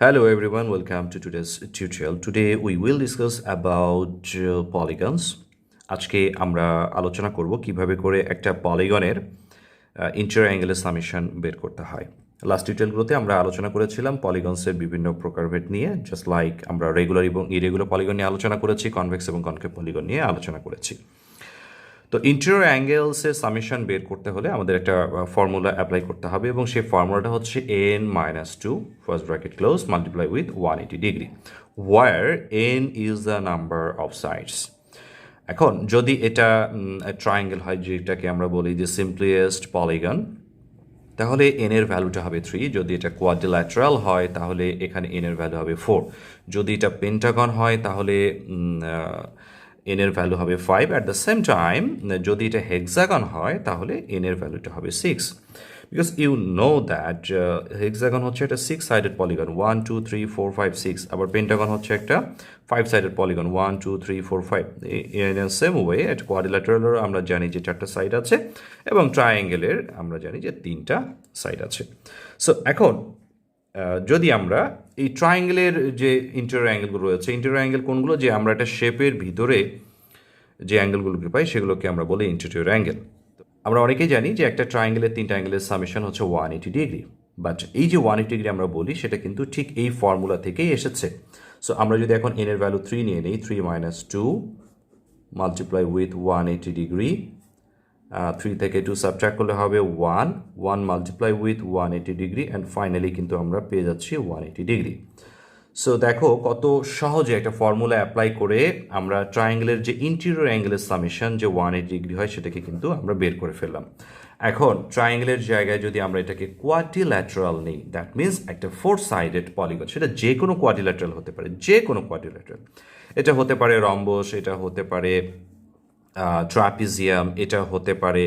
Hello everyone, welcome to today's tutorial. Today we will discuss about polygons. আজকে আমরা আলোচনা করব কিভাবে করে একটা পলিগনের ইন্টার অ্যাঙ্গেলের সামেশন বের করতে হয়। লাস্ট টিউটোরিয়ালগুলোতে আমরা আলোচনা করেছিলাম পলিগনসের বিভিন্ন প্রকারভেদ নিয়ে, জাস্ট লাইক আমরা রেগুলার এবং ইরেগুলার পলিগন নিয়ে আলোচনা করেছি, কনভেক্স এবং কনকেভ পলিগন নিয়ে আলোচনা করেছি। তো ইন্টেরিয়র অ্যাঙ্গেলসের সামেশন বের করতে হলে আমাদের একটা ফর্মুলা অ্যাপ্লাই করতে হবে এবং সেই ফর্মুলাটা হচ্ছে n-2 first bracket close multiply with 180 degree where n is the number of sides. এখন যদি এটা ট্রায়াঙ্গেল হয়, যেটাকে আমরা বলি যে সিম্পলিয়েস্ট পলিগন, তাহলে n এর ভ্যালুটা হবে 3। যদি এটা কোয়াড্রিল্যাটারাল হয় তাহলে এখানে n এর ভ্যালু হবে 4। যদি এটা পেন্টাগন হয় তাহলে n এর ভ্যালু হবে 5। অ্যাট দ্য সেম টাইম যদি এটা হেক্সাগন হয় তাহলে n এর ভ্যালুটা হবে 6, because you know that hexagon হচ্ছে একটা 6 সাইডেড পলিগন 1 2 3 4 5 6, আবার পেন্টাগন হচ্ছে একটা 5 sided polygon 1 2 3 4 5। In same way একটা কোয়াড্রিল্যাটারালের আমরা জানি যে 4টা সাইড আছে এবং ট্রায়াঙ্গেলের আমরা জানি যে 3টা সাইড আছে। সো এখন যদি আমরা এই ট্রায়াঙ্গেলের যে ইন্টেরিয়র অ্যাঙ্গেলগুলো রয়েছে, ইন্টেরিয়র অ্যাঙ্গেল কোনগুলো, যে আমরা একটা শেপের ভিতরে যে অ্যাঙ্গেলগুলোকে পাই সেগুলোকে আমরা বলি ইন্টেরিয়র অ্যাঙ্গেল। আমরা অনেকেই জানি যে একটা ট্রায়াঙ্গেলের 3টা অ্যাঙ্গেলের সামেশন হচ্ছে 180 ডিগ্রি, বাট এই যে 180 ডিগ্রি আমরা বলি সেটা কিন্তু ঠিক এই ফর্মুলা থেকেই এসেছে। সো আমরা যদি এখন n এর ভ্যালু 3 নিয়ে নিই, 3 - 2 মাল্টিপ্লাই উইথ 180 ডিগ্রি, 3 থেকে 2 সাবট্রাক্ট করলে হবে 1 multiply with 180 degree, and finally কিন্তু আমরা পেয়ে যাচ্ছি 180 ডিগ্রি। সো দেখো কত সহজে একটা ফর্মুলা অ্যাপ্লাই করে আমরা ট্রায়াঙ্গেলের যে ইন্টেরিয়র অ্যাঙ্গেলের সামেশন যে 180 ডিগ্রি হয় সেটাকে কিন্তু আমরা বের করে ফেললাম। এখন ট্রায়াঙ্গেলের জায়গায় যদি আমরা এটাকে কোয়াড্রিল্যাটারাল নিই, দ্যাট মিনস একটা 4 সাইডেড পলিগন, সেটা যে কোনো কোয়াড্রিল্যাটারাল হতে পারে, যে কোনো কোয়াড্রিল্যাটারাল। এটা হতে পারে রম্বস, এটা হতে পারে ট্রাপিজিয়াম, এটা হতে পারে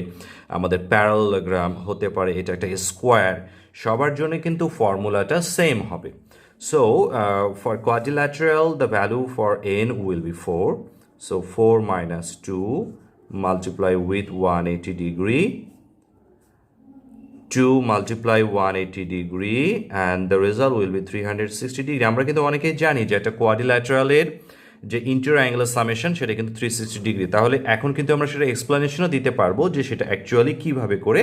আমাদের প্যারালোগ্রাম, হতে পারে এটা একটা স্কোয়ার, সবার জন্য কিন্তু ফর্মুলাটা সেম হবে। So for quadrilateral the value for n will be 4, so 4 - 2 multiply with 180 degree, 2 multiply 180 degree, and the result will be 360 degree. আমরা কিন্তু অনেকেই জানি যে একটা কোয়াড্রিল্যাটারালের যে ইন্টেরিয়র অ্যাঙ্গেলের সামেশন সেটা কিন্তু 360 ডিগ্রি। তাহলে এখন কিন্তু আমরা সেটা এক্সপ্লেনেশনও দিতে পারবো যে সেটা অ্যাকচুয়ালি কিভাবে করে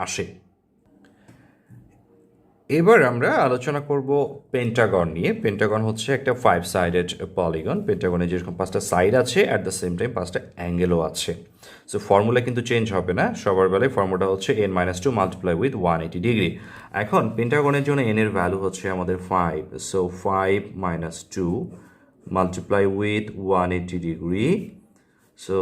আসে। এবার আমরা আলোচনা করব পেন্টাগন নিয়ে। পেন্টাগন হচ্ছে একটা 5 সাইডেড পলিগন। পেন্টাগনে যেরকম 5টা সাইড আছে, অ্যাট দ্য সেম টাইম 5টা অ্যাঙ্গেলও আছে। সো ফর্মুলা কিন্তু চেঞ্জ হবে না, সবার বেলায় ফর্মুলা হচ্ছে n-2 মাল্টিপ্লাই উইথ 180 ডিগ্রি। এখন পেন্টাগনের জন্য n এর ভ্যালু হচ্ছে আমাদের 5, so 5 - 2 multiply with 180 degree, so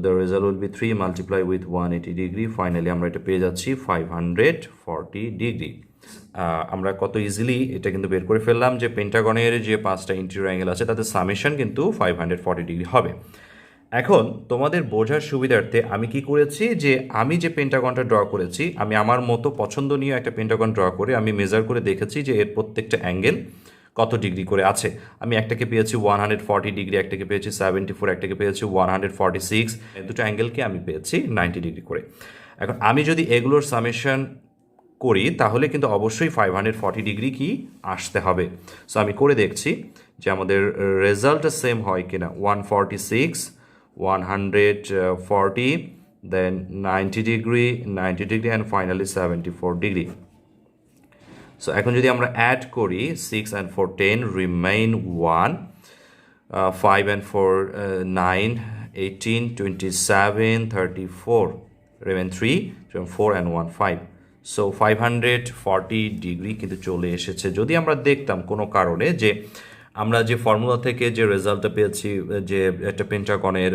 the result will be 3 multiply with 180 degree, finally আমরা এটা পেয়ে যাচ্ছি 540 ডিগ্রি। আমরা কত ইজিলি এটা কিন্তু বের করে ফেললাম যে পেন্টাগনের যে 5টা ইন্টেরিয়র অ্যাঙ্গেল আছে তাদের সামেশন কিন্তু 540 ডিগ্রি হবে। এখন তোমাদের বোঝার সুবিধার্থে আমি কি করেছি, যে আমি যে পেন্টাগনটা ড্র করেছি, আমি আমার মতো পছন্দনীয় একটা পেন্টাগন ড্র করে আমি মেজার করে দেখেছি যে এর প্রত্যেকটা অ্যাঙ্গেল কত ডিগ্রি করে আছে। আমি একটাকে পেয়েছি 140 ডিগ্রি, একটাকে পেয়েছি 74, একটাকে পেয়েছি 146, দুটো অ্যাঙ্গেলকে আমি পেয়েছি 90 ডিগ্রি করে। এখন আমি যদি এগুলোর সামেশন করি তাহলে কিন্তু অবশ্যই 540 ডিগ্রি কি আসতে হবে। সো আমি করে দেখছি যে আমাদের রেজাল্টটা সেম হয় কিনা। 146, 140, দেন 90 degree, 90 degree, and finally 74 degree. So এখন যদি আমরা অ্যাড করি 6 and 4 10, remain 1, 5 and 4 9, 18, 27, 34, remain 3, 4 and 1 5। So 540 degree কিন্তু চলে এসেছে। যদি আমরা দেখতাম কোনো কারণে যে আমরা যে ফর্মুলা থেকে যে রেজাল্টটা পেয়েছি যে একটা পেন্টাগনের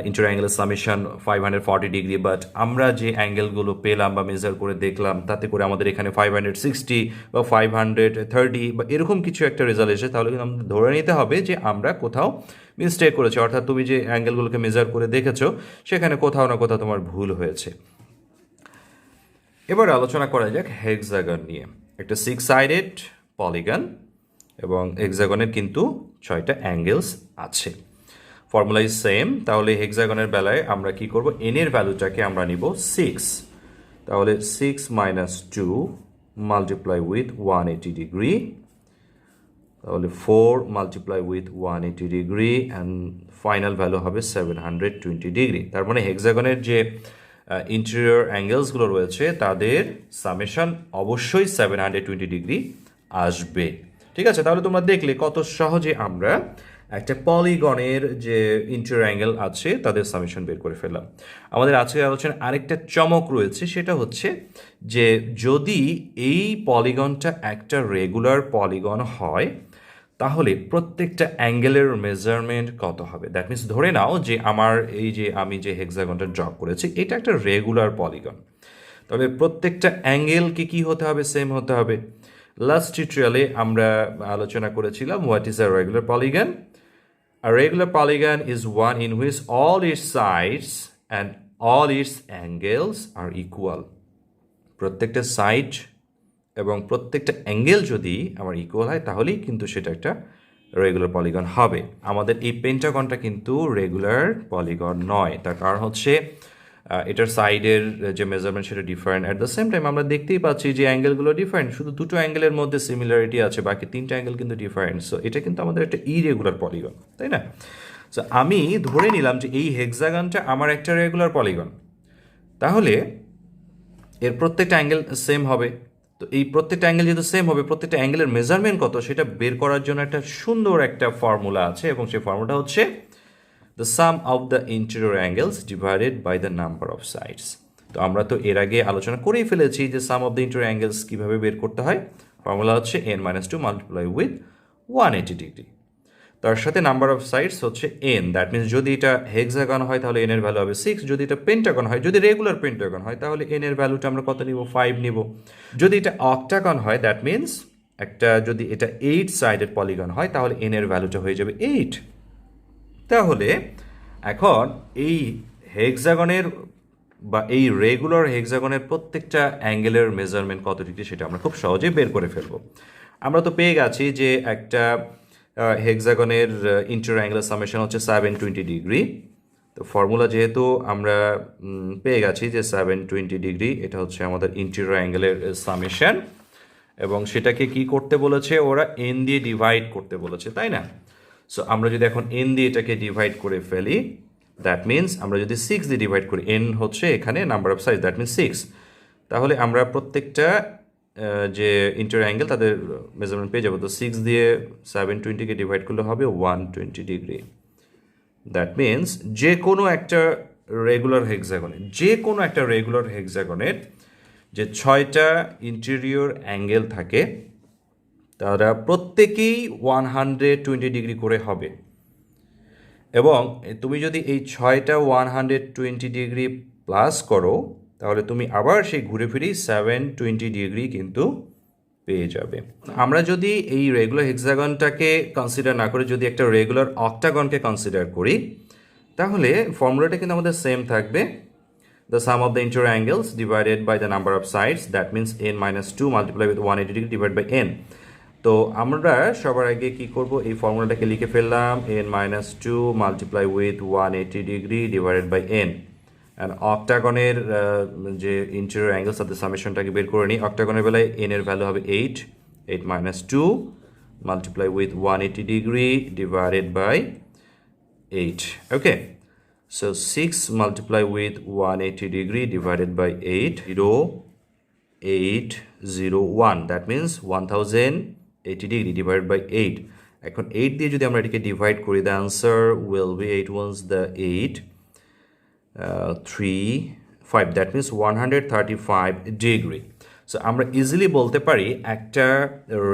ইন্টার অ্যাঙ্গেলের সামেশন 540 ডিগ্রি, বাট আমরা যে অ্যাঙ্গেলগুলো পেলাম বা মেজার করে দেখলাম তাতে করে আমাদের এখানে 560 বা 530 বা এরকম কিছু একটা রেজাল্ট এসে, তাহলে কিন্তু আমাদের ধরে নিতে হবে যে আমরা কোথাও মিস্টেক করেছি, অর্থাৎ তুমি যে অ্যাঙ্গেলগুলোকে মেজার করে দেখেছো সেখানে কোথাও না কোথাও তোমার ভুল হয়েছে। এবার আলোচনা করা যাক হেক্সাগন নিয়ে। একটা 6 সাইডেড পলিগন এবং হেক্সাগনের কিন্তু 6টা অ্যাঙ্গেলস আছে। Formula is same. তাহলে হেক্সাগনের বেলায় আমরা কি করব, n এর ভ্যালুটাকে আমরা নিব 6, তাহলে 6 - 2 মাল্টিপ্লাই উইথ 180 ডিগ্রি, তাহলে 4 multiply with 180 degree and final value হবে 720 ডিগ্রি। তার মানে হেক্সাগনের যে ইন্টেরিয়র অ্যাঙ্গেলসগুলো রয়েছে তাদের সামেশন অবশ্যই 720 ডিগ্রি আসবে। ঠিক আছে, তাহলে তোমরা দেখলে কত সহজে আমরা একটা পলিগনের যে ইন্টেরিয়র অ্যাঙ্গেল আছে তাদের সামেশন বের করে ফেললাম। আমাদের আজকের আলোচনায় আরেকটা চমক রয়েছে, সেটা হচ্ছে যে যদি এই পলিগনটা একটা রেগুলার পলিগন হয় তাহলে প্রত্যেকটা অ্যাঙ্গেলের মেজারমেন্ট কত হবে। দ্যাট মিনস ধরে নাও যে আমি যে হেক্সাগনটা ড্র করেছি এটা একটা রেগুলার পলিগন, তবে প্রত্যেকটা অ্যাঙ্গেলকে কি হতে হবে, সেম হতে হবে। লাস্ট টিউটোরিয়ালে আমরা আলোচনা করেছিলাম what is a regular polygon. A regular polygon is one in which all its sides and all its angles are equal. প্রত্যেকটা সাইড এবং প্রত্যেকটা অ্যাঙ্গেল যদি আমার ইকুয়াল হয় তাহলেই কিন্তু সেটা একটা রেগুলার পলিগন হবে। আমাদের এই পেন্টাগনটা কিন্তু রেগুলার পলিগন নয়, তার কারণ হচ্ছে এটার সাইডের যে মেজারমেন্ট সেটা different. At the same time আমরা দেখতেই পাচ্ছি যে অ্যাঙ্গেলগুলো ডিফারেন্ট, শুধু দুটো অ্যাঙ্গেলের মধ্যে সিমিলারিটি আছে, বাকি তিনটা অ্যাঙ্গেল কিন্তু ডিফারেন্ট। সো এটা কিন্তু আমাদের একটা ইরেগুলার পলিগন, তাই না? সো আমি ধরে নিলাম যে এই হেক্সাগনটা আমার একটা রেগুলার পলিগন, তাহলে এর প্রত্যেকটা অ্যাঙ্গেল সেম হবে। তো এই প্রত্যেকটা অ্যাঙ্গেল যেহেতু সেম হবে, প্রত্যেকটা অ্যাঙ্গেলের মেজারমেন্ট কত সেটা বের করার জন্য একটা সুন্দর একটা ফর্মুলা আছে, এবং সেই ফর্মুলাটা হচ্ছে the sum of the interior angles divided by the number of sides. তো আমরা তো এর আগে আলোচনা করেই ফেলেছি যে সাম অফ দ্য ইন্টেরিয়র অ্যাঙ্গেলস কীভাবে বের করতে হয়। ফর্মুলা হচ্ছে n-2 মাল্টিপ্লাই উইথ 180 ডিগ্রি, তার সাথে নাম্বার অফ সাইডস হচ্ছে n। দ্যাট মিনস যদি এটা হেক্সাগন হয় তাহলে n এর ভ্যালু হবে 6, যদি এটা পেন্টাগন হয়, যদি রেগুলার পেন্টাগন হয় তাহলে n এর ভ্যালুটা আমরা কত নিব, 5 নিব। যদি এটা অক্টাগন হয় দ্যাট মিনস যদি এটা 8 সাইডেড পলিগন হয় তাহলে n এর ভ্যালুটা হয়ে যাবে 8। তাহলে এখন এই হেক্সাগনের বা এই রেগুলার হেক্সাগনের প্রত্যেকটা অ্যাঙ্গেলের মেজারমেন্ট কত ডিগ্রি সেটা আমরা খুব সহজেই বের করে ফেলবো। আমরা তো পেয়ে গেছি যে একটা হেক্সাগনের ইন্টেরিয়র অ্যাঙ্গেলের সামেশন হচ্ছে 720 ডিগ্রি। তো ফর্মুলা যেহেতু আমরা পেয়ে গেছি যে 720 ডিগ্রি, এটা হচ্ছে আমাদের ইন্টেরিয়র অ্যাঙ্গেলের সামেশন, এবং সেটাকে কি করতে বলেছে, ওরা n দিয়ে ডিভাইড করতে বলেছে, তাই না? সো আমরা যদি এখন n দিয়ে এটাকে ডিভাইড করে ফেলি, দ্যাট মিনস আমরা যদি 6 দিয়ে ডিভাইড করি, n হচ্ছে এখানে number of size, that means 6, তাহলে আমরা প্রত্যেকটা যে ইন্টেরিয়র অ্যাঙ্গেল তাদের মেজারমেন্ট পেয়ে যাবো। তো 6 দিয়ে 720কে ডিভাইড করলে হবে 120 ডিগ্রি। দ্যাট মিনস যে কোনো একটা রেগুলার হেক্সাগনের যে 6টা ইন্টেরিয়র অ্যাঙ্গেল থাকে তারা প্রত্যেকেই 120 ডিগ্রি করে হবে, এবং তুমি যদি এই 6টা 120 ডিগ্রি প্লাস করো তাহলে তুমি আবার সেই ঘুরে ফিরেই 720 ডিগ্রি কিন্তু পেয়ে যাবে। আমরা যদি এই রেগুলার হেক্সাগনটাকে কনসিডার না করে যদি একটা রেগুলার অক্টাগনকে কনসিডার করি তাহলে ফর্মুলাটা কিন্তু আমাদের সেম থাকবে, the sum of the interior angles divided by the number of sides, that means n-2 multiplied with 180 degree divided by n. তো আমরা সবার আগে কি করব, এই ফর্মুলাটাকে লিখে ফেললাম, n-2 multiply with 180 degree divided by n। And অক্টাগনের যে ইন্টেরিয়র অ্যাঙ্গেলস তাদের সামেশনটাকে বের করে নিই। অক্টাগনের বেলায় n এর ভ্যালু হবে 8 2 multiply with 180 degree divided by 8। Okay, so 6 multiply with 180 degree divided by 801, that means 1080 degree divided by 8. এখন 8 দিয়ে যদি আমরা এটাকে ডিভাইড করি, the answer will be 8 ones the 8 3 5, that means 135 degree. So আমরা ইজিলি বলতে পারি একটা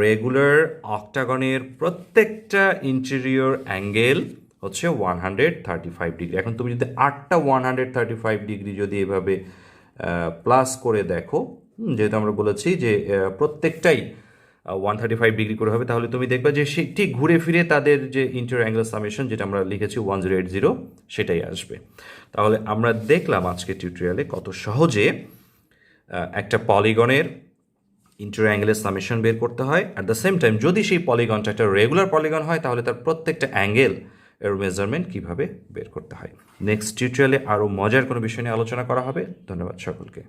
রেগুলার অক্টাগনের প্রত্যেকটা ইন্টেরিয়র অ্যাঙ্গেল হচ্ছে 135 ডিগ্রি। এখন তুমি যদি 8টা 135 ডিগ্রি যদি এভাবে প্লাস করে দেখো, যেহেতু আমরা বলেছি যে প্রত্যেকটাই 135 ডিগ্রি করে হবে, তাহলে তুমি দেখবে যে ঠিক ঘুরে ফিরে তাদের যে ইন্টেরিয়র অ্যাঙ্গেল সামেশন যেটা আমরা লিখেছি 1080 সেটাই আসবে। তাহলে আমরা দেখলাম আজকে টিউটোরিয়ালে কত সহজে একটা পলিগনের ইন্টেরিয়র অ্যাঙ্গেলের সামেশন বের করতে হয়। অ্যাট দ্য সেম টাইম যদি সেই পলিগনটা একটা রেগুলার পলিগন হয় তাহলে তার প্রত্যেকটা অ্যাঙ্গেল এর মেজারমেন্ট কীভাবে বের করতে হয়। নেক্সট টিউটোরিয়ালে আরও মজার কোনো বিষয় নিয়ে আলোচনা করা হবে। ধন্যবাদ সকলকে।